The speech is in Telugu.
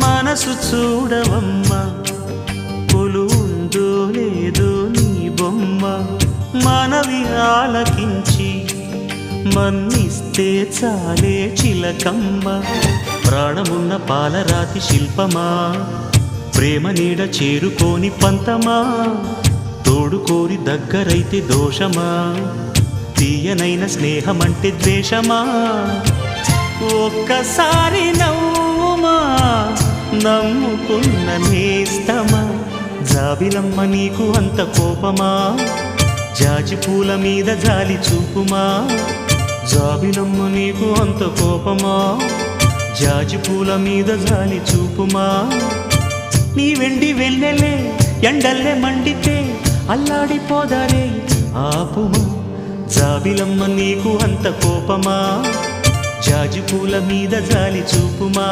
మనసు చూడవమ్మా కొలువుందో లేదో నీ బొమ్మ మనవి ఆలకించి మన్నిస్తే చాలే చిలకమ్మ ప్రాణమున్న పాలరాతి శిల్పమా ప్రేమ నీడ చేరుకోని పంతమా తోడుకోరి దగ్గరైతే దోషమా తీయనైన స్నేహమంటే ద్వేషమా ఒక్కసారి నవ్వుమా నమ్ముకున్న నేస్తమా జాబిలమ్మ నీకు అంత కోపమా జాజి పూల మీద జాలి చూపుమా జాబిలమ్మ నీకు అంత కోపమా జాజి పూల మీద జాలి చూపుమా నీ వెండి వెళ్ళలే ఎండల్లే మండితే అల్లాడిపోదారే ఆపుమా జాబిలమ్మ నీకు అంత కోపమా జాజి పూల మీద జాలి చూపుమా